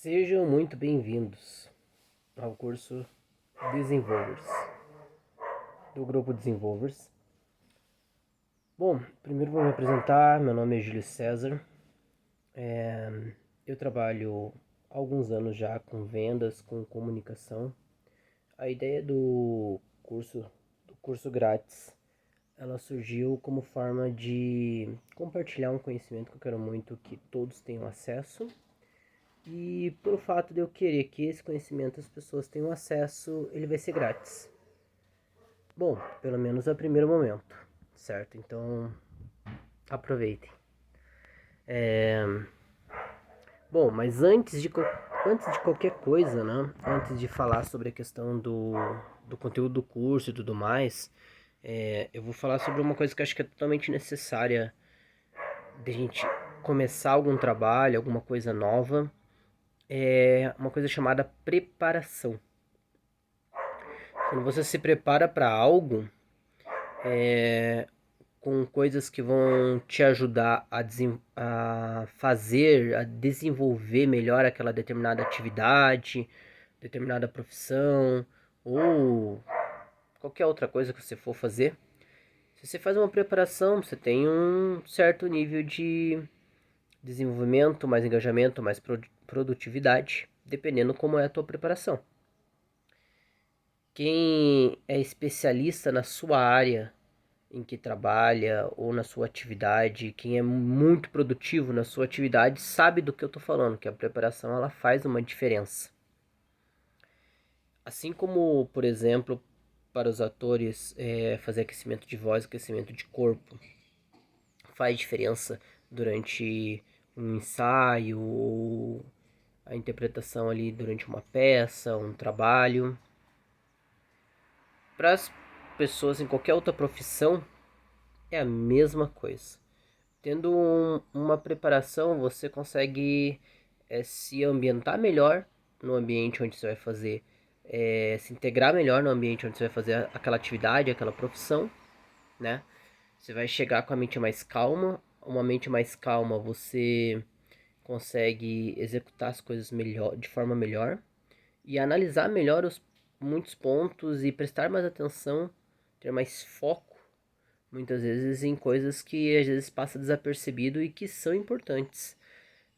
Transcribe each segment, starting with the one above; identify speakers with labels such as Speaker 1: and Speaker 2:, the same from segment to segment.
Speaker 1: Sejam muito bem-vindos ao curso Desenvolvers, do grupo Desenvolvers. Bom, primeiro vou me apresentar, meu nome é Júlio César. Eu trabalho há alguns anos já com vendas, com comunicação. A ideia do curso grátis, ela surgiu como forma de compartilhar um conhecimento que eu quero muito que todos tenham acesso. E pelo fato de eu querer que esse conhecimento as pessoas tenham acesso, ele vai ser grátis. Bom, pelo menos a primeiro momento, certo? Então, aproveitem. Bom, mas antes de qualquer coisa, né? Antes de falar sobre a questão do conteúdo do curso e tudo mais, eu vou falar sobre uma coisa que eu acho que é totalmente necessária de a gente começar algum trabalho, alguma coisa nova. É uma coisa chamada preparação. Quando você se prepara para algo, com coisas que vão te ajudar a fazer, a desenvolver melhor aquela determinada atividade, determinada profissão ou qualquer outra coisa que você for fazer. Se você faz uma preparação, você tem um certo nível de desenvolvimento, mais engajamento, mais produtividade, dependendo como é a tua preparação. Quem é especialista na sua área em que trabalha ou na sua atividade, quem é muito produtivo na sua atividade sabe do que eu estou falando, que a preparação ela faz uma diferença. Assim como, por exemplo, para os atores fazer aquecimento de voz, aquecimento de corpo, faz diferença durante um ensaio ou a interpretação ali durante uma peça, um trabalho. Para as pessoas em qualquer outra profissão, é a mesma coisa. Tendo uma preparação, você consegue se ambientar melhor no ambiente onde você vai fazer, se integrar melhor no ambiente onde você vai fazer aquela atividade, aquela profissão, né? Você vai chegar com a mente mais calma. Uma mente mais calma, você consegue executar as coisas melhor, de forma melhor e analisar melhor muitos pontos e prestar mais atenção, ter mais foco muitas vezes em coisas que às vezes passa desapercebido e que são importantes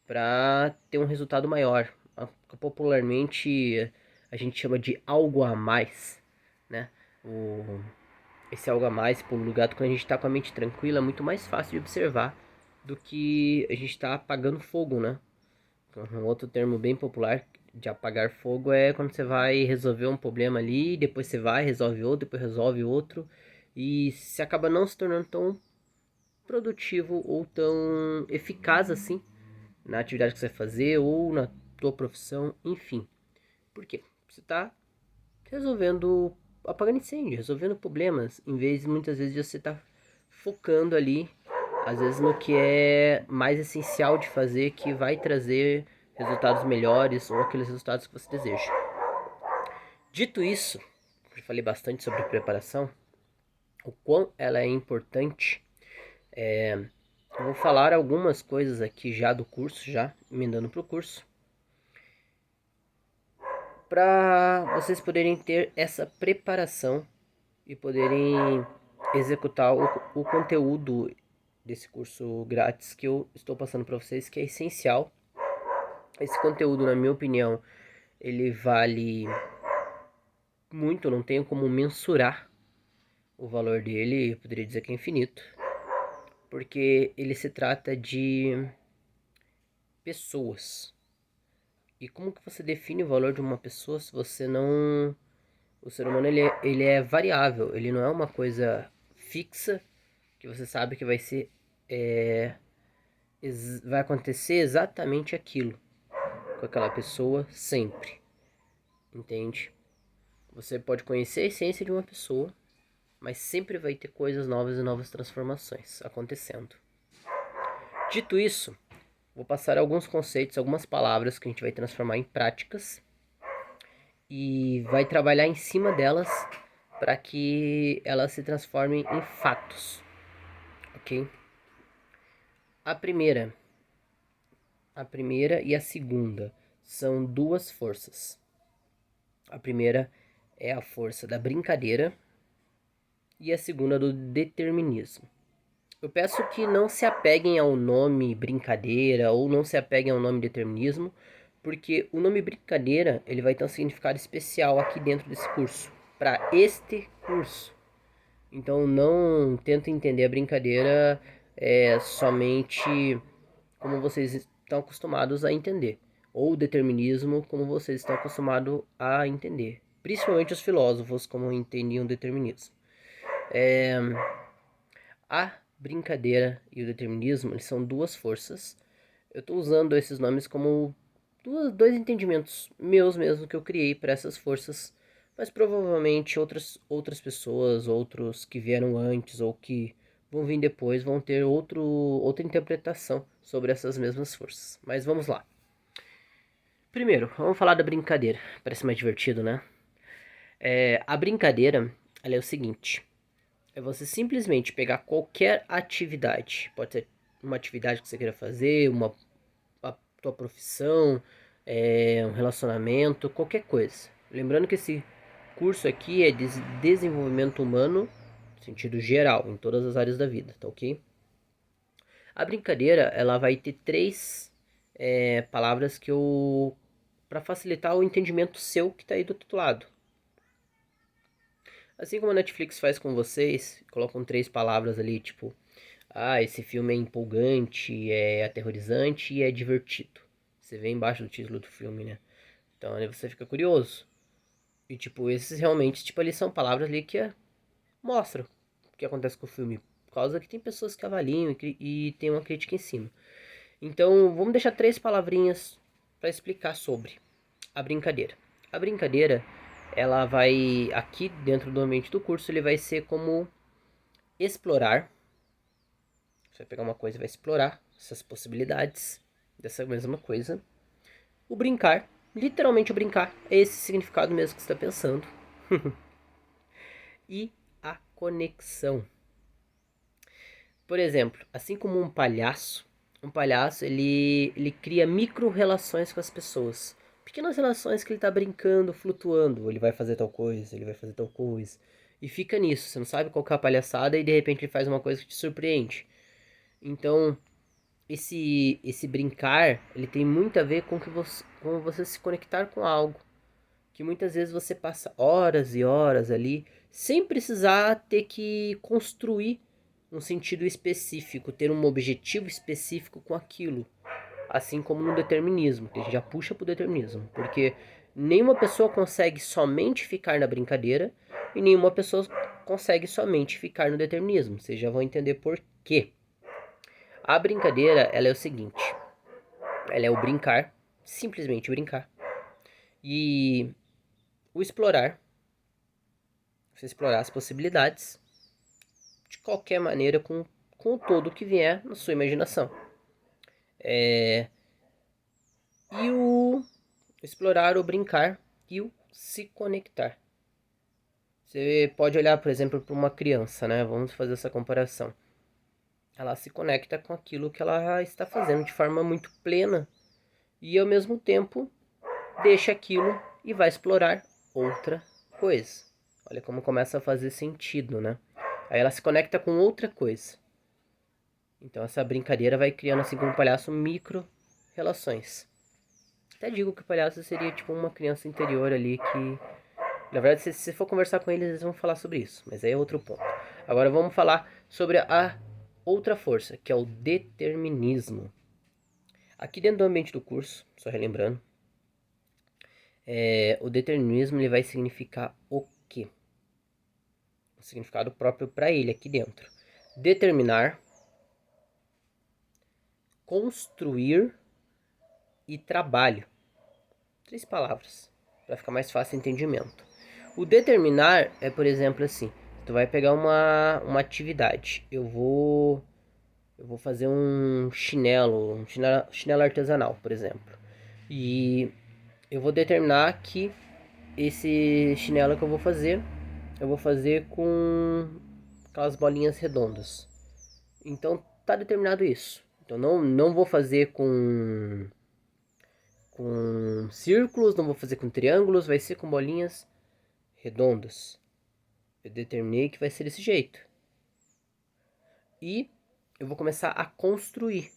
Speaker 1: para ter um resultado maior. Popularmente a gente chama de algo a mais, né? Esse algo a mais, por lugar quando a gente está com a mente tranquila, é muito mais fácil de observar do que a gente está apagando fogo, né? Um outro termo bem popular de apagar fogo é quando você vai resolver um problema ali, depois você vai, resolve outro, depois resolve outro, e se acaba não se tornando tão produtivo ou tão eficaz assim na atividade que você vai fazer ou na tua profissão, enfim. Por quê? Você está resolvendo, apagando incêndio, resolvendo problemas, em vez de muitas vezes você tá focando ali, às vezes no que é mais essencial de fazer, que vai trazer resultados melhores ou aqueles resultados que você deseja. Dito isso, eu falei bastante sobre preparação, o quão ela é importante. Eu vou falar algumas coisas aqui já do curso, já emendando para o curso, para vocês poderem ter essa preparação e poderem executar o conteúdo desse curso grátis que eu estou passando para vocês, que é essencial. Esse conteúdo, na minha opinião, ele vale muito, não tenho como mensurar o valor dele, eu poderia dizer que é infinito, porque ele se trata de pessoas. E como que você define o valor de uma pessoa se você não... O ser humano ele é variável, ele não é uma coisa fixa que você sabe que vai ser... vai acontecer exatamente aquilo com aquela pessoa sempre, entende? Você pode conhecer a essência de uma pessoa, mas sempre vai ter coisas novas e novas transformações acontecendo. Dito isso, vou passar alguns conceitos, algumas palavras que a gente vai transformar em práticas e vai trabalhar em cima delas para que elas se transformem em fatos, ok? A primeira e a segunda são duas forças. A primeira é a força da brincadeira e a segunda do determinismo. Eu peço que não se apeguem ao nome brincadeira ou não se apeguem ao nome determinismo, porque o nome brincadeira ele vai ter um significado especial aqui dentro desse curso, para este curso. Então não tenta entender a brincadeira somente como vocês estão acostumados a entender, ou o determinismo como vocês estão acostumados a entender. Principalmente os filósofos como entendiam o determinismo. A brincadeira e o determinismo eles são duas forças. Eu estou usando esses nomes como dois entendimentos meus mesmo que eu criei para essas forças, mas provavelmente outras pessoas, outros que vieram antes ou que vão vir depois vão ter outra interpretação sobre essas mesmas forças. Mas vamos lá. Primeiro, vamos falar da brincadeira. Parece mais divertido, né? A brincadeira ela é o seguinte: é você simplesmente pegar qualquer atividade, pode ser uma atividade que você queira fazer, a tua profissão, um relacionamento, qualquer coisa. Lembrando que esse curso aqui é de desenvolvimento humano, no sentido geral, em todas as áreas da vida, tá ok? A brincadeira, ela vai ter três palavras que eu para facilitar o entendimento seu que tá aí do outro lado. Assim como a Netflix faz com vocês, colocam três palavras ali, tipo, esse filme é empolgante, é aterrorizante e é divertido. Você vê embaixo do título do filme, né? Então aí você fica curioso. E tipo, esses realmente, tipo, ali são palavras ali que mostram o que acontece com o filme. Por causa que tem pessoas que avaliam e tem uma crítica em cima. Então, vamos deixar três palavrinhas para explicar sobre a brincadeira. A brincadeira, ela vai, aqui dentro do ambiente do curso, ele vai ser como explorar. Você vai pegar uma coisa e vai explorar essas possibilidades dessa mesma coisa. O brincar, literalmente o brincar, é esse significado mesmo que você está pensando. E a conexão. Por exemplo, assim como um palhaço ele cria micro-relações com as pessoas. Pequenas relações que ele está brincando, flutuando. Ele vai fazer tal coisa, ele vai fazer tal coisa. E fica nisso, você não sabe qual que é a palhaçada e de repente ele faz uma coisa que te surpreende. Então, esse brincar, ele tem muito a ver com você se conectar com algo. Que muitas vezes você passa horas e horas ali, sem precisar ter que construir um sentido específico, ter um objetivo específico com aquilo. Assim como no determinismo, que a gente já puxa pro determinismo. Porque nenhuma pessoa consegue somente ficar na brincadeira e nenhuma pessoa consegue somente ficar no determinismo. Vocês já vão entender por quê. A brincadeira, ela é o seguinte. Ela é o brincar, simplesmente brincar. E o explorar, você explorar as possibilidades de qualquer maneira com o todo que vier na sua imaginação. E o explorar, o brincar e o se conectar. Você pode olhar, por exemplo, para uma criança, né? Vamos fazer essa comparação. Ela se conecta com aquilo que ela está fazendo de forma muito plena e ao mesmo tempo deixa aquilo e vai explorar outra coisa. Olha como começa a fazer sentido, né? Aí ela se conecta com outra coisa. Então essa brincadeira vai criando assim como um palhaço micro relações. Até digo que o palhaço seria tipo uma criança interior ali que... Na verdade, se você for conversar com eles, eles vão falar sobre isso. Mas aí é outro ponto. Agora vamos falar sobre a outra força, que é o determinismo. Aqui dentro do ambiente do curso, só relembrando, o determinismo ele vai significar o quê? O significado próprio para ele aqui dentro. Determinar, construir e trabalho. Três palavras, para ficar mais fácil o entendimento. O determinar é, por exemplo, assim, tu vai pegar uma atividade. Eu vou fazer um chinelo artesanal, por exemplo. E eu vou determinar que esse chinelo que eu vou fazer com aquelas bolinhas redondas. Então tá determinado isso. Então não vou fazer com círculos, não vou fazer com triângulos, vai ser com bolinhas redondas. Eu determinei que vai ser desse jeito. E eu vou começar a construir.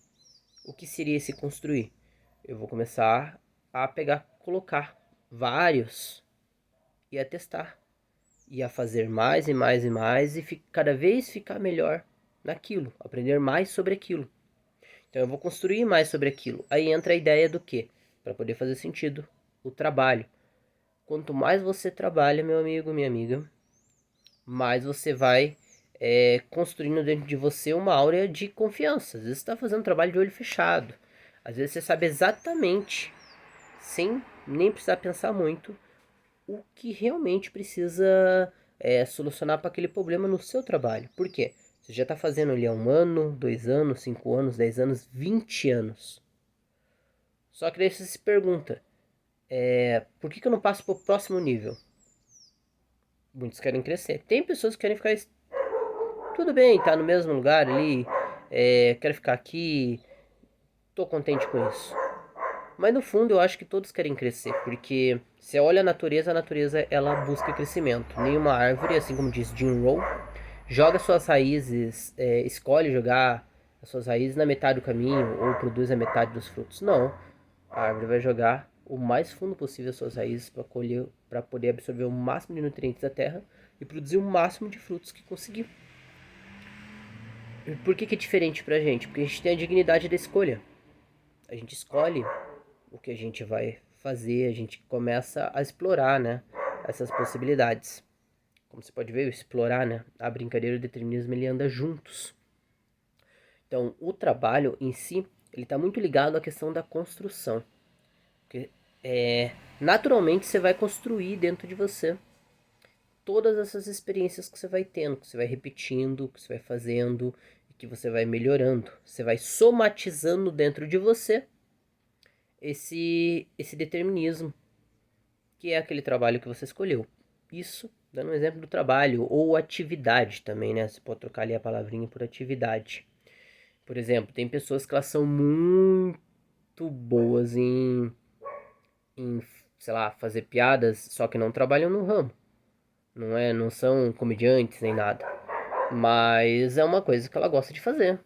Speaker 1: O que seria esse construir? Eu vou começar a pegar, colocar vários e a testar. E a fazer mais e mais e mais e cada vez ficar melhor naquilo. Aprender mais sobre aquilo. Então eu vou construir mais sobre aquilo. Aí entra a ideia do quê? Para poder fazer sentido, o trabalho. Quanto mais você trabalha, meu amigo, minha amiga, mais você vai construindo dentro de você uma áurea de confiança. Às vezes você está fazendo trabalho de olho fechado. Às vezes você sabe exatamente, sem nem precisar pensar muito, o que realmente precisa solucionar para aquele problema no seu trabalho. Por quê? Você já está fazendo ali há 1 ano, 2 anos, 5 anos, 10 anos, 20 anos. Só que daí você se pergunta, por que eu não passo para o próximo nível? Muitos querem crescer. Tem pessoas que querem ficar... Tudo bem, tá no mesmo lugar ali, quero ficar aqui, tô contente com isso. Mas no fundo eu acho que todos querem crescer, porque você olha a natureza ela busca crescimento. Nenhuma árvore, assim como diz Jim Rohn, joga suas raízes, escolhe jogar as suas raízes na metade do caminho ou produz a metade dos frutos. Não, a árvore vai jogar o mais fundo possível as suas raízes para colher, para poder absorver o máximo de nutrientes da terra e produzir o máximo de frutos que conseguir. E por que é diferente pra gente? Porque a gente tem a dignidade da escolha. A gente escolhe o que a gente vai fazer, a gente começa a explorar, né, essas possibilidades. Como você pode ver, explorar, né, a brincadeira e o determinismo, ele anda juntos. Então, o trabalho em si, ele está muito ligado à questão da construção. Porque, naturalmente, você vai construir dentro de você todas essas experiências que você vai tendo, que você vai repetindo, que você vai fazendo, e que você vai melhorando. Você vai somatizando dentro de você esse determinismo, que é aquele trabalho que você escolheu. Isso, dando um exemplo do trabalho, ou atividade também, né? Você pode trocar ali a palavrinha por atividade. Por exemplo, tem pessoas que elas são muito boas em sei lá, fazer piadas, só que não trabalham no ramo. Não são comediantes nem nada. Mas é uma coisa que ela gosta de fazer.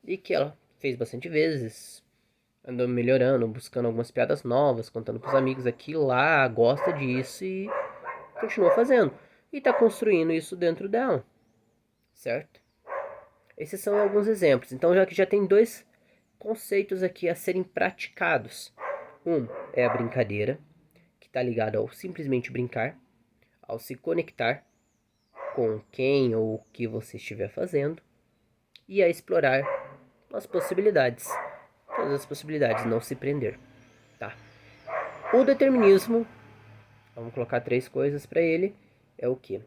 Speaker 1: E que ela fez bastante vezes. Andou melhorando, buscando algumas piadas novas, contando pros amigos aqui lá, gosta disso e continua fazendo. E tá construindo isso dentro dela, certo? Esses são alguns exemplos. Então já que já tem dois conceitos aqui a serem praticados. Um é a brincadeira, que está ligado ao simplesmente brincar, ao se conectar com quem ou o que você estiver fazendo e a explorar as possibilidades. Todas as possibilidades, não se prender, tá? O determinismo, vamos colocar 3 coisas para ele, é o que?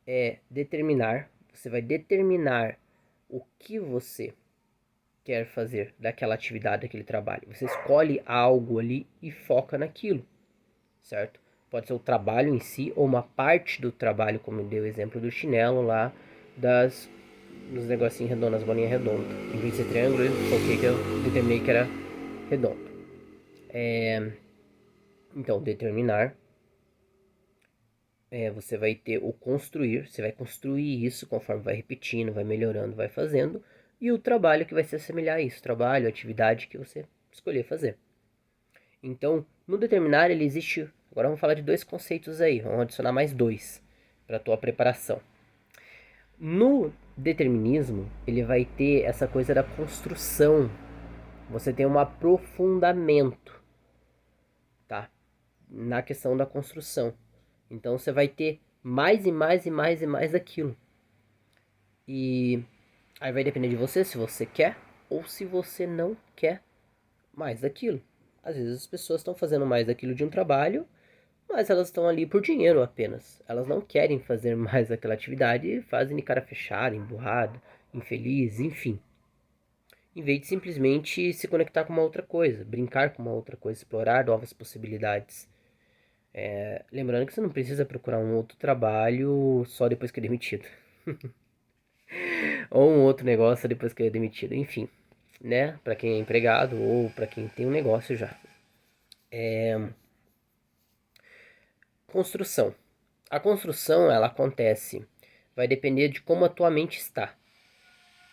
Speaker 1: É determinar, você vai determinar o que você quer fazer daquela atividade, daquele trabalho. Você escolhe algo ali e foca naquilo, certo? Pode ser o trabalho em si ou uma parte do trabalho, como deu o exemplo do chinelo lá, dos negocinhos redondos, as bolinhas redondas. Em vez de ser triângulo, eu coloquei que eu determinei que era redondo. Então, determinar, você vai ter o construir, você vai construir isso conforme vai repetindo, vai melhorando, vai fazendo, e o trabalho que vai se assemelhar a isso, trabalho, atividade que você escolher fazer. Então, no determinar, ele existe. Agora vamos falar de 2 conceitos aí, vamos adicionar mais 2 para a tua preparação. No determinismo, ele vai ter essa coisa da construção. Você tem um aprofundamento, tá? Na questão da construção. Então você vai ter mais e mais e mais e mais daquilo. E aí vai depender de você se você quer ou se você não quer mais daquilo. Às vezes as pessoas estão fazendo mais daquilo de um trabalho, mas elas estão ali por dinheiro apenas. Elas não querem fazer mais aquela atividade e fazem de cara fechada, emburrada, infeliz, enfim. Em vez de simplesmente se conectar com uma outra coisa, brincar com uma outra coisa, explorar novas possibilidades. Lembrando que você não precisa procurar um outro trabalho só depois que é demitido. Ou um outro negócio depois que é demitido. Enfim, né? Para quem é empregado ou para quem tem um negócio já. Construção. A construção, ela acontece, vai depender de como a tua mente está.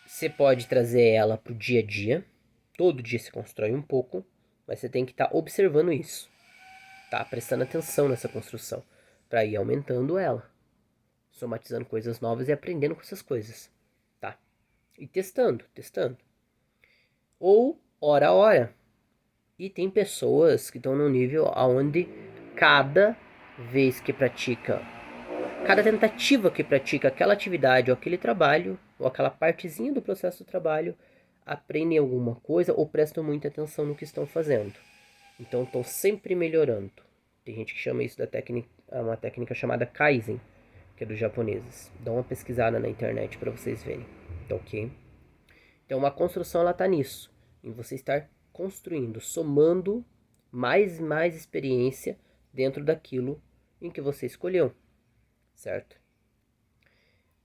Speaker 1: Você pode trazer ela para o dia a dia, todo dia se constrói um pouco, mas você tem que estar observando isso, tá? Prestando atenção nessa construção, para ir aumentando ela, somatizando coisas novas e aprendendo com essas coisas, tá? E testando. Ou hora a hora. E tem pessoas que estão num nível onde cada vez que pratica, cada tentativa que pratica aquela atividade ou aquele trabalho, ou aquela partezinha do processo do trabalho, aprendem alguma coisa ou prestam muita atenção no que estão fazendo. Então estão sempre melhorando. Tem gente que chama isso da técnica, uma técnica chamada Kaizen, que é dos japoneses. Dá uma pesquisada na internet para vocês verem, tá ok? Então uma construção ela tá nisso, em você estar construindo, somando mais experiência dentro daquilo em que você escolheu, certo?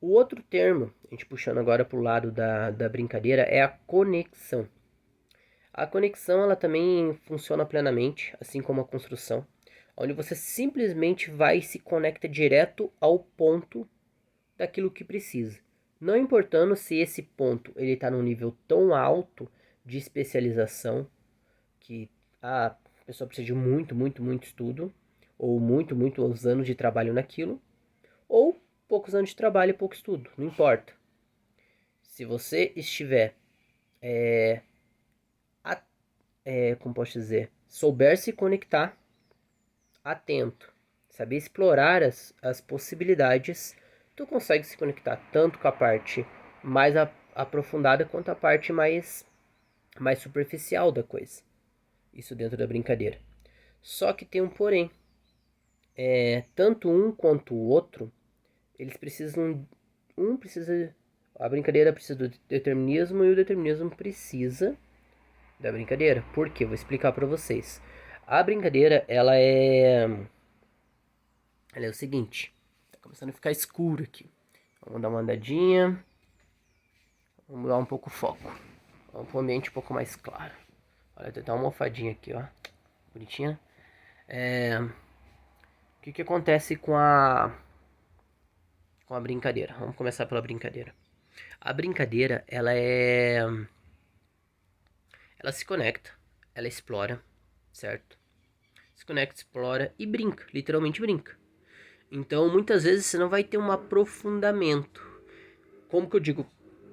Speaker 1: O outro termo, a gente puxando agora para o lado da brincadeira, é a conexão. A conexão ela também funciona plenamente, assim como a construção, onde você simplesmente vai e se conecta direto ao ponto daquilo que precisa. Não importando se esse ponto ele está num nível tão alto de especialização que a pessoa precisa de muito estudo, ou muitos anos de trabalho naquilo, ou poucos anos de trabalho e pouco estudo, não importa. Se você estiver, como posso dizer, souber se conectar, atento, saber explorar as possibilidades, tu consegue se conectar tanto com a parte mais aprofundada quanto a parte mais superficial da coisa. Isso dentro da brincadeira. Só que tem um porém. Tanto um quanto o outro, eles precisam. A brincadeira precisa do determinismo e o determinismo precisa da brincadeira. Por quê? Vou explicar para vocês. A brincadeira, ela é o seguinte. Tá começando a ficar escuro aqui. Vamos dar uma andadinha. Vamos mudar um pouco o foco. Vamos para um ambiente um pouco mais claro. Olha, tem até uma almofadinha aqui, ó. Bonitinha. O que acontece com a brincadeira? Vamos começar pela brincadeira. A brincadeira, ela se conecta, ela explora, certo? Se conecta, explora e brinca, literalmente brinca. Então, muitas vezes você não vai ter um aprofundamento. Como que eu digo?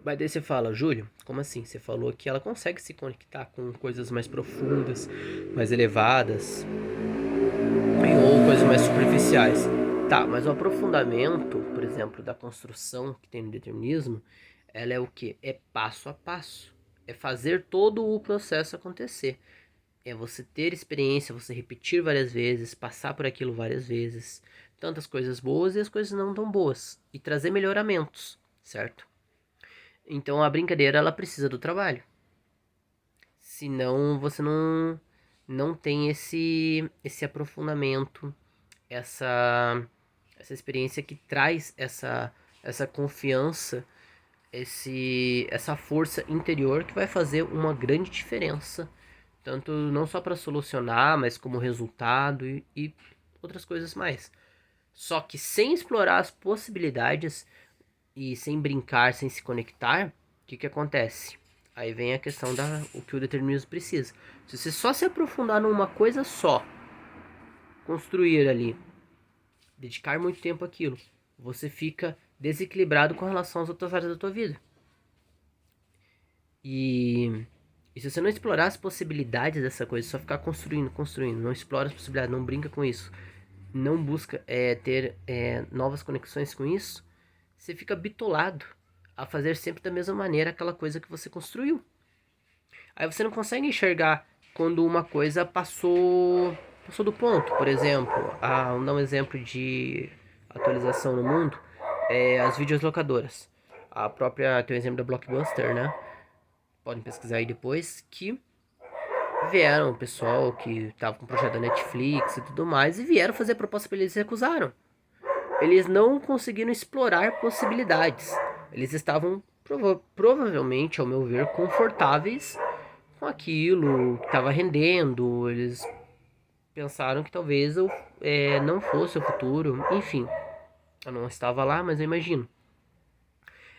Speaker 1: Mas daí você fala, Júlio, como assim? Você falou que ela consegue se conectar com coisas mais profundas, mais elevadas, ou coisas mais superficiais. Tá, mas o aprofundamento, por exemplo, da construção que tem no determinismo, ela é o que? É passo a passo. É fazer todo o processo acontecer. É você ter experiência, você repetir várias vezes, passar por aquilo várias vezes. Tantas coisas boas e as coisas não tão boas. E trazer melhoramentos, certo? Então a brincadeira, ela precisa do trabalho. Senão você não tem esse aprofundamento, essa experiência que traz essa confiança, essa força interior que vai fazer uma grande diferença, tanto não só para solucionar, mas como resultado e outras coisas mais. Só que sem explorar as possibilidades e sem brincar, sem se conectar, o que acontece? Aí vem a questão o que o determinismo precisa. Se você só se aprofundar numa coisa só, construir ali, dedicar muito tempo àquilo, você fica desequilibrado com relação às outras áreas da tua vida. E se você não explorar as possibilidades dessa coisa, só ficar construindo, não explora as possibilidades, não brinca com isso, não busca ter novas conexões com isso, você fica bitolado a fazer sempre da mesma maneira aquela coisa que você construiu. Aí você não consegue enxergar quando uma coisa passou do ponto. Por exemplo, vamos dar um exemplo de atualização no mundo, as videolocadoras. A própria, tem o exemplo da Blockbuster, né? Podem pesquisar aí depois, que vieram o pessoal que estava com o projeto da Netflix e tudo mais, e vieram fazer a proposta para eles e recusaram. Eles não conseguiram explorar possibilidades. Eles estavam provavelmente, ao meu ver, confortáveis com aquilo que estava rendendo. Eles pensaram que talvez eu não fosse o futuro. Enfim, eu não estava lá, mas eu imagino.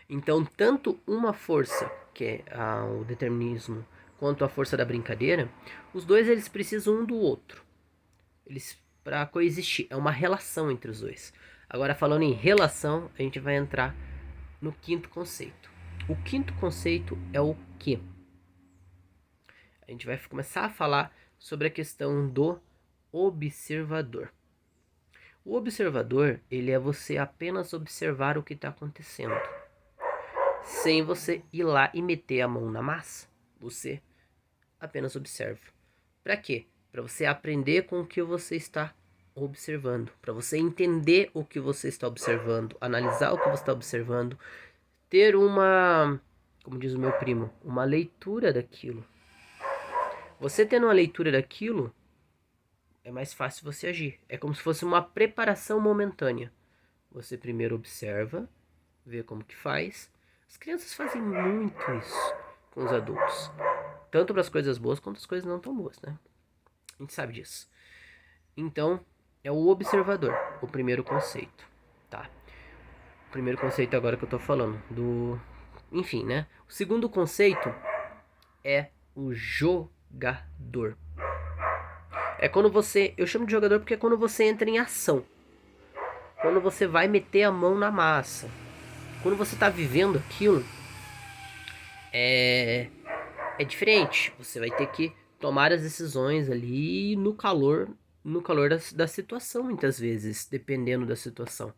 Speaker 1: Então, tanto uma força, que é o determinismo, quanto a força da brincadeira, os dois eles precisam um do outro. Eles para coexistir, é uma relação entre os dois. Agora, falando em relação, a gente vai entrar no quinto conceito. O quinto conceito é o quê? A gente vai começar a falar sobre a questão do observador. O observador, ele é você apenas observar o que está acontecendo, sem você ir lá e meter a mão na massa. Você apenas observa. Para quê? Para você aprender com o que você está observando, para você entender o que você está observando, analisar o que você está observando, ter uma, como diz o meu primo, uma leitura daquilo. Você tendo uma leitura daquilo, é mais fácil você agir. É como se fosse uma preparação momentânea. Você primeiro observa, vê como que faz. As crianças fazem muito isso com os adultos. Tanto para as coisas boas quanto as coisas não tão boas, né? A gente sabe disso. Então, é o observador, o primeiro conceito, tá? O primeiro conceito agora que eu tô falando, enfim, né? O segundo conceito é o jogador. É quando você... Eu chamo de jogador porque é quando você entra em ação. Quando você vai meter a mão na massa. Quando você tá vivendo aquilo, é diferente. Você vai ter que tomar as decisões ali no calor da situação, muitas vezes, dependendo da situação.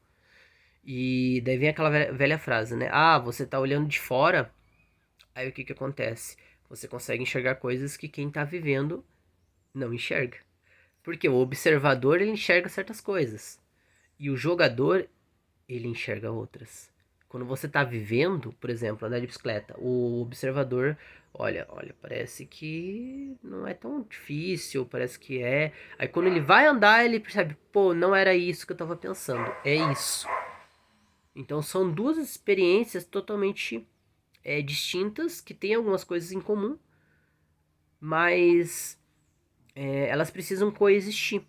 Speaker 1: E daí vem aquela velha frase, né? Ah, você tá olhando de fora, aí o que que acontece? Você consegue enxergar coisas que quem tá vivendo não enxerga. Porque o observador, ele enxerga certas coisas. E o jogador, ele enxerga outras. Quando você tá vivendo, por exemplo, andar de bicicleta, o observador, olha, parece que não é tão difícil, parece que é. Aí quando ele vai andar, ele percebe, pô, não era isso que eu tava pensando, é isso. Então são duas experiências totalmente distintas, que têm algumas coisas em comum, mas elas precisam coexistir.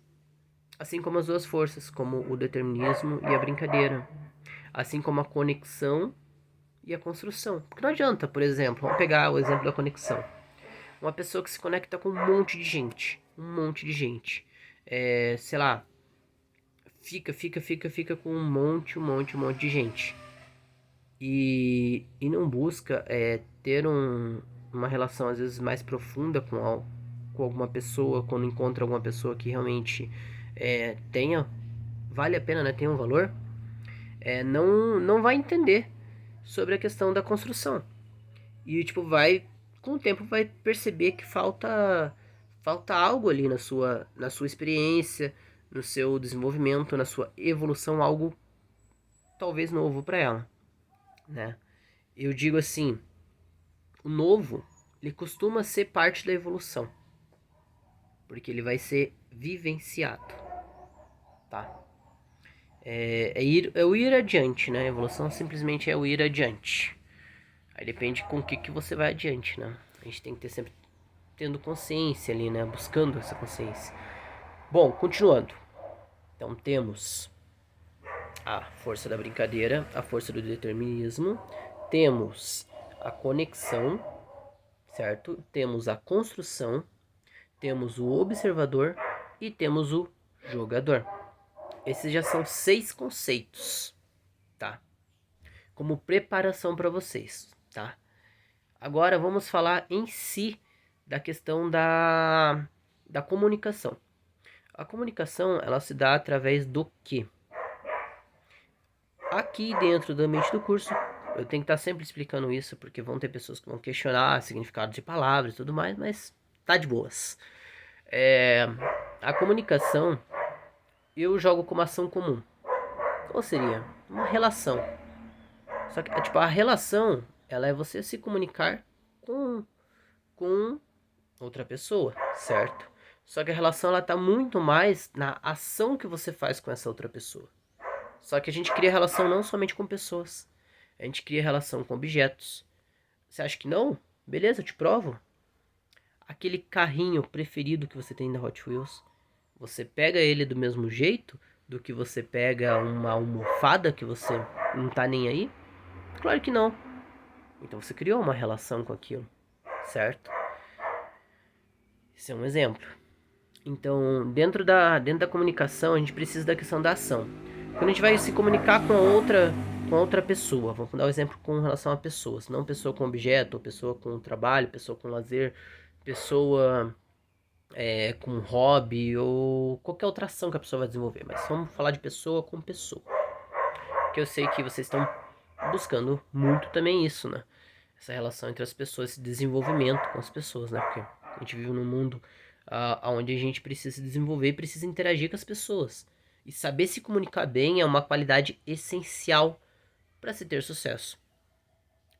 Speaker 1: Assim como as duas forças, como o determinismo e a brincadeira. Assim como a conexão e a construção. Porque não adianta, por exemplo, vamos pegar o exemplo da conexão. Uma pessoa que se conecta com um monte de gente. Um monte de gente. Sei lá, fica com um monte de gente. E não busca ter uma relação às vezes mais profunda com alguma pessoa, quando encontra alguma pessoa que realmente vale a pena, né, tenha um valor, não vai entender sobre a questão da construção. E tipo, com o tempo vai perceber que falta algo ali na sua experiência, no seu desenvolvimento, na sua evolução, algo talvez novo para ela, né? Eu digo assim, o novo, ele costuma ser parte da evolução, porque ele vai ser vivenciado, tá? É o ir adiante, né? A evolução simplesmente é o ir adiante. Aí depende com o que você vai adiante, né? A gente tem que ter sempre tendo consciência ali, né? Buscando essa consciência. Bom, continuando. Então temos a força da brincadeira, a força do determinismo, temos a conexão, certo? Temos a construção, temos o observador e temos o jogador. Esses já são 6 conceitos, tá? Como preparação para vocês, tá? Agora vamos falar em si da questão da comunicação. A comunicação, ela se dá através do quê? Aqui dentro do ambiente do curso, eu tenho que estar sempre explicando isso, porque vão ter pessoas que vão questionar significado de palavras e tudo mais, mas tá de boas. A comunicação, eu jogo como ação comum. Ou seria? Uma relação. Só que, tipo, a relação, ela é você se comunicar com outra pessoa, certo? Só que a relação, ela tá muito mais na ação que você faz com essa outra pessoa. Só que a gente cria relação não somente com pessoas. A gente cria relação com objetos. Você acha que não? Beleza, eu te provo. Aquele carrinho preferido que você tem da Hot Wheels. Você pega ele do mesmo jeito do que você pega uma almofada que você não tá nem aí? Claro que não. Então você criou uma relação com aquilo, certo? Esse é um exemplo. Então, dentro da comunicação, a gente precisa da questão da ação. Quando a gente vai se comunicar com outra pessoa, vamos dar um exemplo com relação a pessoas, não pessoa com objeto, pessoa com trabalho, pessoa com lazer, pessoa com hobby ou qualquer outra ação que a pessoa vai desenvolver. Mas vamos falar de pessoa com pessoa. Porque eu sei que vocês estão buscando muito também isso, né? Essa relação entre as pessoas, esse desenvolvimento com as pessoas, né? Porque a gente vive num mundo onde a gente precisa se desenvolver e precisa interagir com as pessoas. E saber se comunicar bem é uma qualidade essencial para se ter sucesso.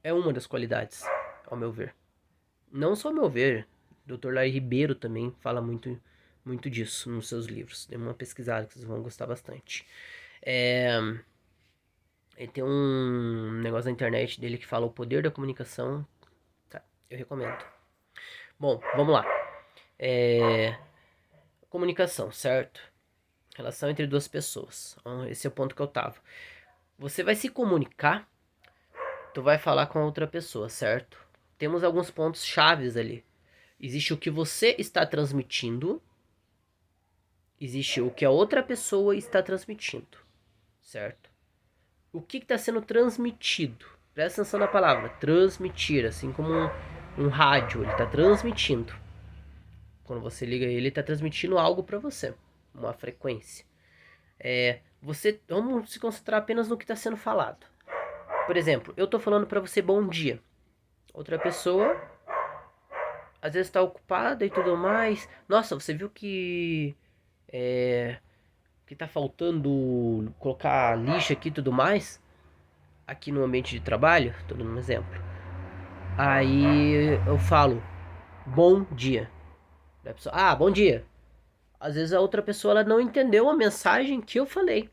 Speaker 1: É uma das qualidades, ao meu ver. Não só ao meu ver, o Dr. Larry Ribeiro também fala muito disso nos seus livros. Dê uma pesquisada que vocês vão gostar bastante. Tem um negócio na internet dele que fala o poder da comunicação. Tá, eu recomendo. Bom, vamos lá. Comunicação, certo? Relação entre duas pessoas. Esse é o ponto que eu tava. Você vai se comunicar, tu vai falar com a outra pessoa, certo? Temos alguns pontos chaves ali. Existe o que você está transmitindo, existe o que a outra pessoa está transmitindo, certo? O que está sendo transmitido? Presta atenção na palavra, transmitir, assim como um rádio, ele está transmitindo. Quando você liga ele está transmitindo algo para você, uma frequência. Vamos se concentrar apenas no que está sendo falado. Por exemplo, eu estou falando para você bom dia. Outra pessoa, às vezes está ocupada e tudo mais. Nossa, você viu que tá faltando colocar lixo aqui e tudo mais? Aqui no ambiente de trabalho, estou dando um exemplo. Aí eu falo, bom dia. A pessoa, bom dia. Às vezes a outra pessoa ela não entendeu a mensagem que eu falei.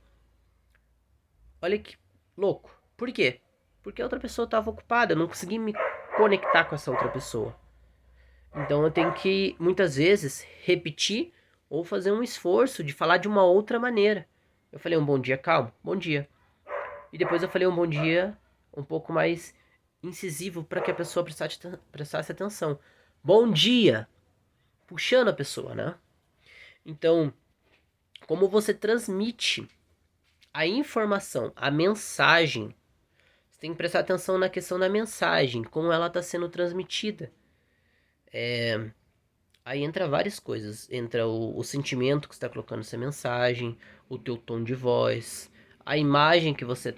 Speaker 1: Olha que louco. Por quê? Porque a outra pessoa estava ocupada, eu não consegui me conectar com essa outra pessoa. Então eu tenho que, muitas vezes, repetir ou fazer um esforço de falar de uma outra maneira. Eu falei um bom dia calmo, bom dia. E depois eu falei um bom dia um pouco mais incisivo para que a pessoa prestasse atenção. Bom dia! Puxando a pessoa, né? Então, como você transmite a informação, a mensagem, você tem que prestar atenção na questão da mensagem, como ela está sendo transmitida. Aí entra várias coisas. Entra o sentimento que você está colocando nessa mensagem, o teu tom de voz, a imagem que você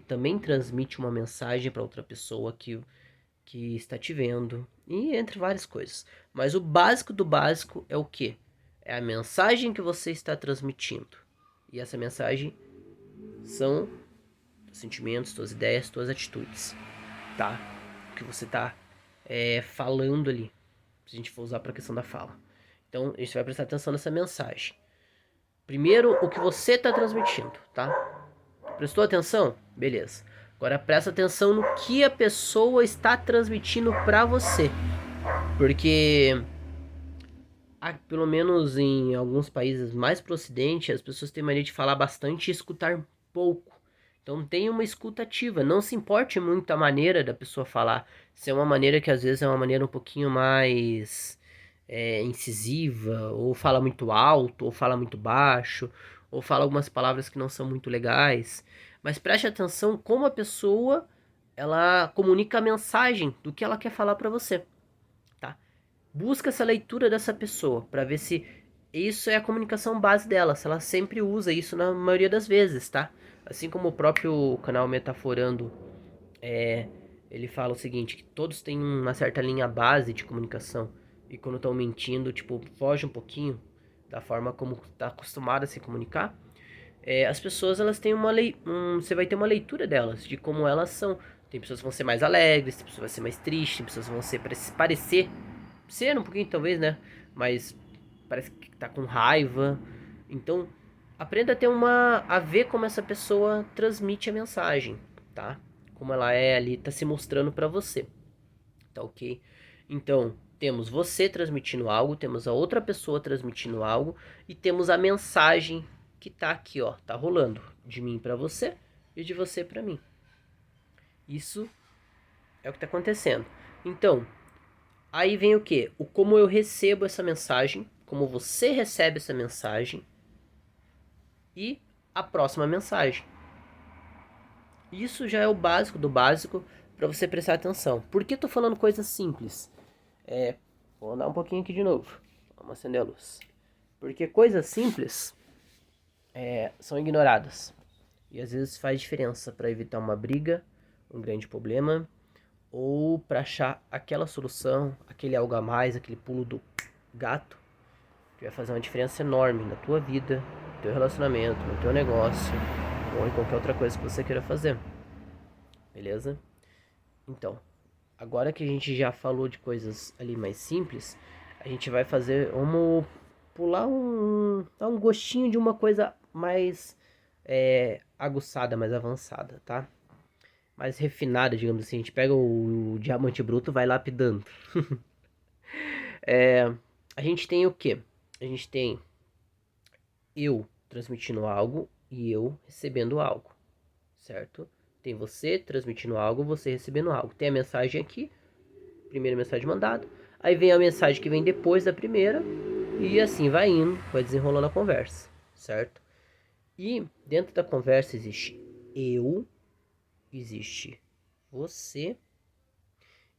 Speaker 1: também transmite uma mensagem para outra pessoa que está te vendo. E entre várias coisas. Mas o básico do básico é o quê? É a mensagem que você está transmitindo. E essa mensagem são os sentimentos, suas ideias, suas atitudes. Tá? O que você está falando ali. Se a gente for usar para a questão da fala. Então, a gente vai prestar atenção nessa mensagem. Primeiro, o que você está transmitindo, tá? Prestou atenção? Beleza. Agora presta atenção no que a pessoa está transmitindo para você. Porque, pelo menos em alguns países mais pro ocidente, as pessoas têm mania de falar bastante e escutar pouco. Então tenha uma escuta ativa, não se importe muito a maneira da pessoa falar. Se é uma maneira que às vezes é uma maneira um pouquinho mais incisiva, ou fala muito alto, ou fala muito baixo, ou fala algumas palavras que não são muito legais. Mas preste atenção como a pessoa ela comunica a mensagem do que ela quer falar para você, tá? Busca essa leitura dessa pessoa para ver se isso é a comunicação base dela, se ela sempre usa isso na maioria das vezes, tá? Assim como o próprio canal Metaforando, ele fala o seguinte, que todos têm uma certa linha base de comunicação. E quando estão mentindo, tipo, foge um pouquinho da forma como está acostumado a se comunicar. As pessoas, elas têm você vai ter uma leitura delas, de como elas são. Tem pessoas que vão ser mais alegres, tem pessoas que vão ser mais tristes, tem pessoas que vão parecer ser um pouquinho talvez, né? Mas parece que tá com raiva. Então, aprenda a ver como essa pessoa transmite a mensagem, tá? Como ela é ali, tá se mostrando pra você. Tá ok? Então, temos você transmitindo algo, temos a outra pessoa transmitindo algo e temos a mensagem que tá aqui, ó, tá rolando de mim para você e de você para mim. Isso é o que tá acontecendo. Então, aí vem o quê? O como eu recebo essa mensagem, como você recebe essa mensagem e a próxima mensagem. Isso já é o básico do básico para você prestar atenção. Por que eu tô falando coisas simples? Vou andar um pouquinho aqui de novo. Vamos acender a luz. Porque coisas simples são ignoradas. E às vezes faz diferença para evitar uma briga, um grande problema, ou para achar aquela solução, aquele algo a mais, aquele pulo do gato, que vai fazer uma diferença enorme na tua vida, no teu relacionamento, no teu negócio, ou em qualquer outra coisa que você queira fazer. Beleza? Então, agora que a gente já falou de coisas ali mais simples, a gente vai fazer, vamos pular dar um gostinho de uma coisa mais aguçada, mais avançada, tá? Mais refinada, digamos assim. A gente pega o diamante bruto e vai lapidando. A gente tem o quê? A gente tem eu transmitindo algo e eu recebendo algo, certo? Tem você transmitindo algo, você recebendo algo. Tem a mensagem aqui, primeira mensagem mandada. Aí vem a mensagem que vem depois da primeira. E assim vai indo, vai desenrolando a conversa, certo? E dentro da conversa existe eu, existe você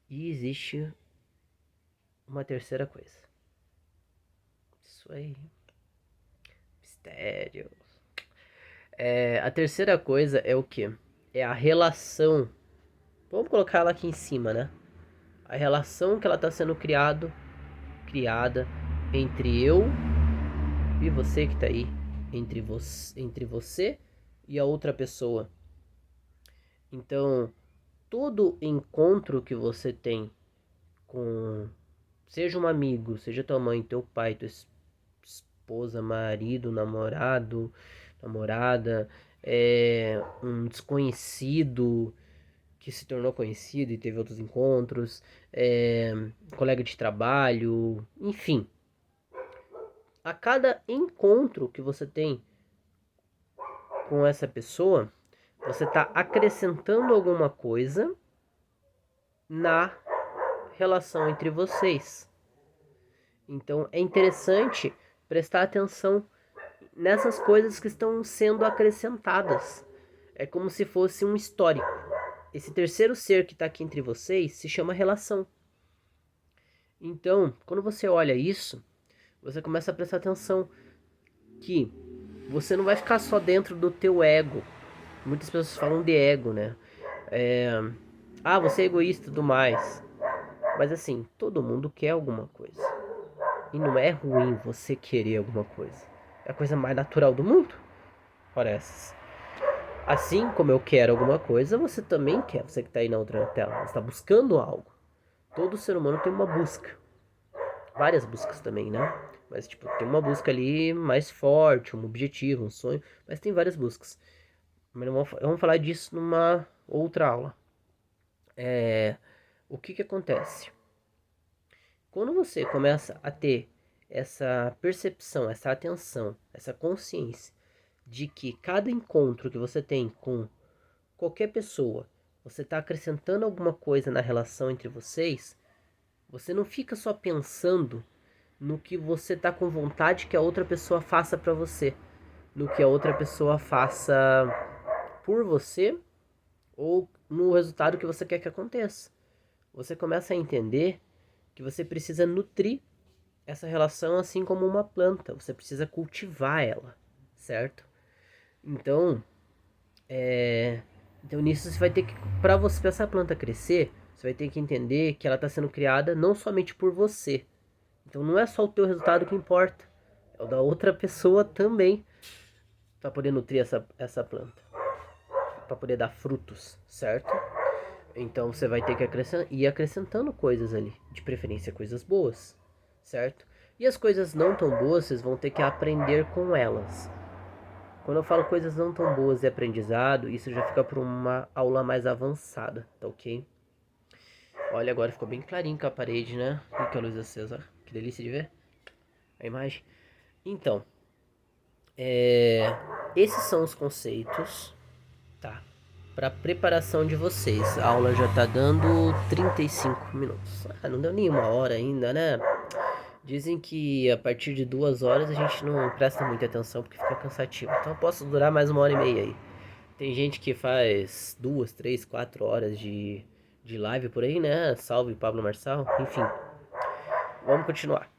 Speaker 1: e existe uma terceira coisa. Isso aí. Mistério. A terceira coisa é o que? É a relação. Vamos colocar ela aqui em cima, né? A relação que ela está sendo criada entre eu e você que está aí. Entre você e a outra pessoa. Então, todo encontro que você tem com, seja um amigo, seja tua mãe, teu pai, tua esposa, marido, namorado, namorada, um desconhecido que se tornou conhecido e teve outros encontros, colega de trabalho, enfim. A cada encontro que você tem com essa pessoa, você está acrescentando alguma coisa na relação entre vocês. Então é interessante prestar atenção nessas coisas que estão sendo acrescentadas. É como se fosse um histórico. Esse terceiro ser que está aqui entre vocês se chama relação. Então, quando você olha isso, você começa a prestar atenção que você não vai ficar só dentro do teu ego. Muitas pessoas falam de ego, né? Você é egoísta e tudo mais. Mas assim, todo mundo quer alguma coisa. E não é ruim você querer alguma coisa. É a coisa mais natural do mundo. Parece. Assim como eu quero alguma coisa, você também quer. Você que está aí na outra tela. Você está buscando algo. Todo ser humano tem uma busca. Várias buscas também, né? Mas tipo, tem uma busca ali mais forte, um objetivo, um sonho. Mas tem várias buscas. Mas vamos falar disso numa outra aula. O que acontece? Quando você começa a ter essa percepção, essa atenção, essa consciência de que cada encontro que você tem com qualquer pessoa, você está acrescentando alguma coisa na relação entre vocês, você não fica só pensando no que você está com vontade que a outra pessoa faça para você, no que a outra pessoa faça por você ou no resultado que você quer que aconteça. Você começa a entender que você precisa nutrir essa relação assim como uma planta. Você precisa cultivar ela, certo? Então, nisso você vai ter que, para essa planta crescer, você vai ter que entender que ela está sendo criada não somente por você. Então não é só o teu resultado que importa, é o da outra pessoa também, para poder nutrir essa planta, para poder dar frutos, certo? Então você vai ter que ir acrescentando coisas ali, de preferência coisas boas, certo? E as coisas não tão boas, vocês vão ter que aprender com elas. Quando eu falo coisas não tão boas e aprendizado, isso já fica para uma aula mais avançada, tá ok? Olha, agora ficou bem clarinho com a parede, né? E com a luz acesa. Que delícia de ver a imagem. Então, esses são os conceitos, tá? Para preparação de vocês. A aula já tá dando 35 minutos. Ah, não deu nem uma hora ainda, né? Dizem que a partir de 2 horas a gente não presta muita atenção porque fica cansativo. Então eu posso durar mais 1 hora e meia aí. Tem gente que faz 2, 3, 4 horas de live por aí, né? Salve Pablo Marçal. Enfim, vamos continuar.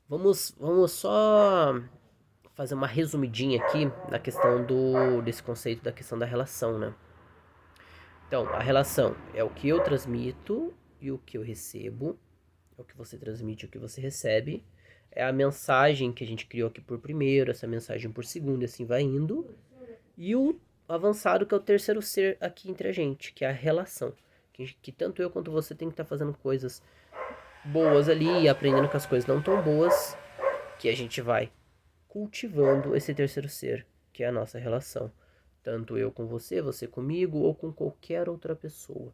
Speaker 1: Vamos só fazer uma resumidinha aqui na questão desse conceito da questão da relação, né? Então, a relação é o que eu transmito e o que eu recebo. É o que você transmite e o que você recebe. É a mensagem que a gente criou aqui por primeiro, essa mensagem por segundo, e assim vai indo. E o avançado, que é o terceiro ser aqui entre a gente, que é a relação. Que tanto eu quanto você tem que estar fazendo coisas boas ali e aprendendo com as coisas não tão boas, que a gente vai cultivando esse terceiro ser, que é a nossa relação. Tanto eu com você, você comigo ou com qualquer outra pessoa.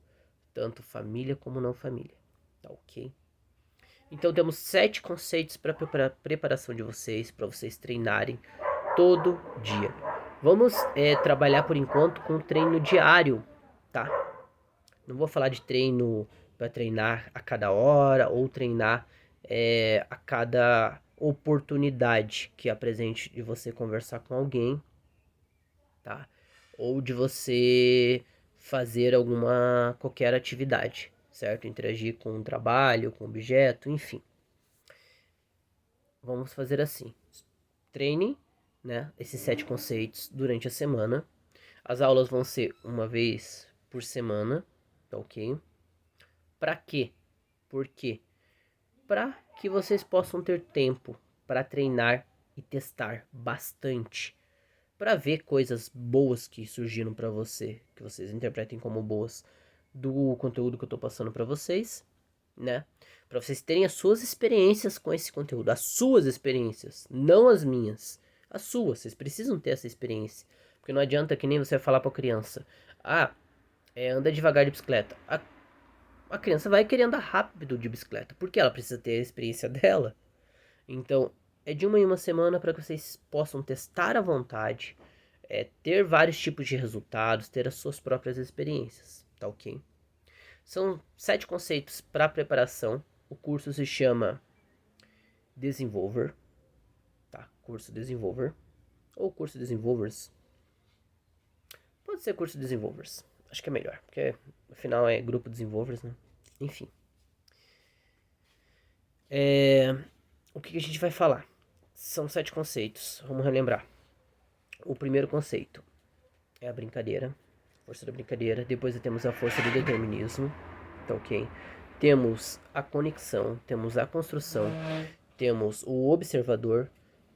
Speaker 1: Tanto família como não família. Tá ok? Então temos 7 conceitos para preparação de vocês, para vocês treinarem todo dia. Vamos trabalhar por enquanto com treino diário, tá? Não vou falar de treino para treinar a cada hora ou treinar a cada oportunidade que apresente de você conversar com alguém, tá? Ou de você fazer qualquer atividade, certo? Interagir com o trabalho, com o objeto, enfim. Vamos fazer assim. Treine, né, esses 7 conceitos durante a semana. As aulas vão ser uma vez por semana, tá ok? Para quê? Por quê? Para que vocês possam ter tempo para treinar e testar bastante, para ver coisas boas que surgiram para você, que vocês interpretem como boas do conteúdo que eu estou passando para vocês, né? Para vocês terem as suas experiências com esse conteúdo, as suas experiências, não as minhas, as suas. Vocês precisam ter essa experiência, porque não adianta que nem você falar para a criança: "Ah, anda devagar de bicicleta". A criança vai querer andar rápido de bicicleta, porque ela precisa ter a experiência dela. Então, é de uma em uma semana para que vocês possam testar à vontade, ter vários tipos de resultados, ter as suas próprias experiências, tá ok? São 7 conceitos para preparação. O curso se chama Desenvolver, tá? Curso Desenvolver ou curso Desenvolvers. Pode ser curso Desenvolvers. Acho que é melhor, porque afinal é grupo Desenvolvers, né? Enfim. O que a gente vai falar? São 7 conceitos. Vamos relembrar. O primeiro conceito é a brincadeira, força da brincadeira. Depois temos a força do determinismo, tá ok? Temos a conexão, temos a construção, temos o observador,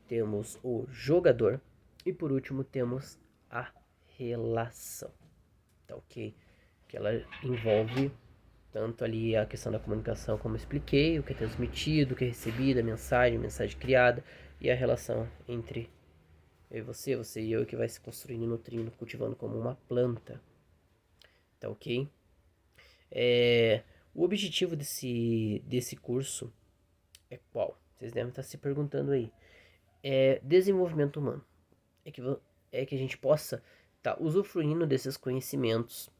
Speaker 1: temos o jogador e por último temos a relação, tá ok? Que ela envolve tanto ali a questão da comunicação, como eu expliquei, o que é transmitido, o que é recebido, a mensagem criada e a relação entre eu e você e eu, que vai se construindo, nutrindo, cultivando como uma planta, tá ok? O objetivo desse curso é qual? Vocês devem estar se perguntando aí. É desenvolvimento humano. É que a gente possa estar usufruindo desses conhecimentos,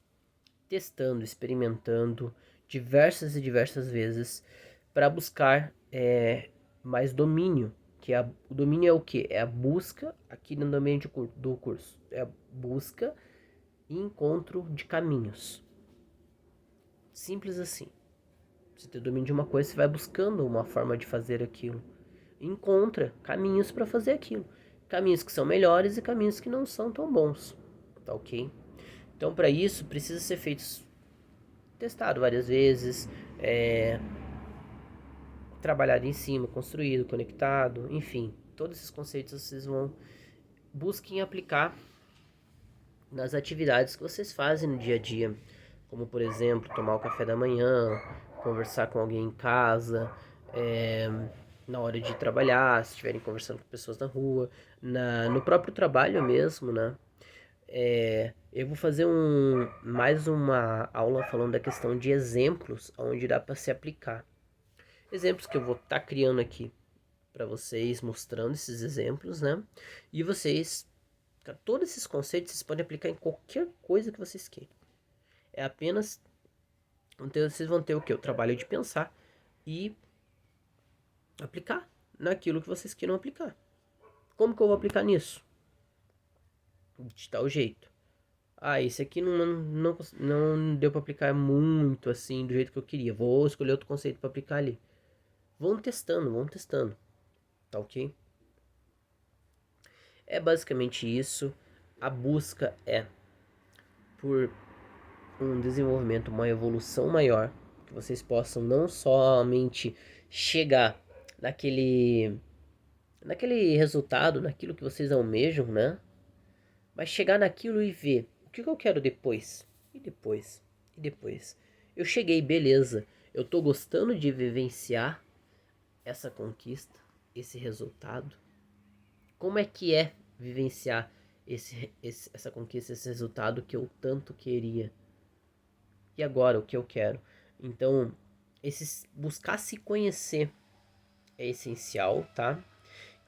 Speaker 1: testando, experimentando diversas e diversas vezes para buscar mais domínio. O domínio é o que? É a busca, aqui no domínio do curso, é a busca e encontro de caminhos. Simples assim. Você tem domínio de uma coisa, você vai buscando uma forma de fazer aquilo. Encontra caminhos para fazer aquilo. Caminhos que são melhores e caminhos que não são tão bons. Tá ok? Então, para isso, precisa ser testado várias vezes, trabalhado em cima, construído, conectado, enfim. Todos esses conceitos vocês busquem aplicar nas atividades que vocês fazem no dia a dia. Como, por exemplo, tomar o café da manhã, conversar com alguém em casa, na hora de trabalhar, se estiverem conversando com pessoas na rua, no próprio trabalho mesmo, né? Eu vou fazer mais uma aula falando da questão de exemplos, onde dá para se aplicar. Exemplos que eu vou estar criando aqui para vocês, mostrando esses exemplos, né? E vocês, todos esses conceitos, vocês podem aplicar em qualquer coisa que vocês queiram. É apenas, vocês vão ter o que? O trabalho de pensar e aplicar naquilo que vocês queiram aplicar. Como que eu vou aplicar nisso? De tal jeito. Ah, esse aqui não deu para aplicar muito assim, do jeito que eu queria. Vou escolher outro conceito para aplicar ali. Vão testando. Tá ok? É basicamente isso. A busca é por um desenvolvimento, uma evolução maior. Que vocês possam não somente chegar naquele resultado, naquilo que vocês almejam, né? Mas chegar naquilo e ver o que eu quero depois. E depois. E depois. Eu cheguei, beleza. Eu tô gostando de vivenciar essa conquista, esse resultado. Como é que é vivenciar essa conquista, esse resultado que eu tanto queria? E agora, o que eu quero? Então, buscar se conhecer é essencial, tá?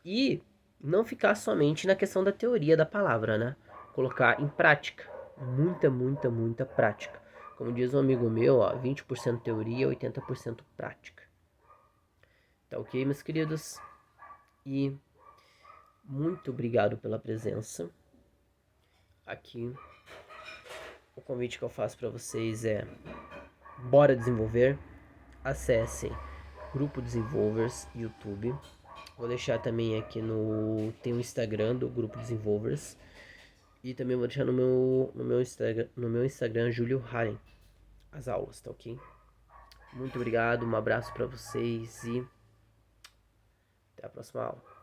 Speaker 1: E não ficar somente na questão da teoria da palavra, né? Colocar em prática. Muita prática. Como diz um amigo meu, ó, 20% teoria, 80% prática. Tá ok, meus queridos? E muito obrigado pela presença aqui. O convite que eu faço para vocês é: bora desenvolver. Acessem Grupo Desenvolvers YouTube. Vou deixar também aqui tem o Instagram do Grupo Desenvolvers. E também vou deixar no meu Instagram, Júlio Haren, as aulas, tá ok? Muito obrigado, um abraço para vocês e até a próxima aula.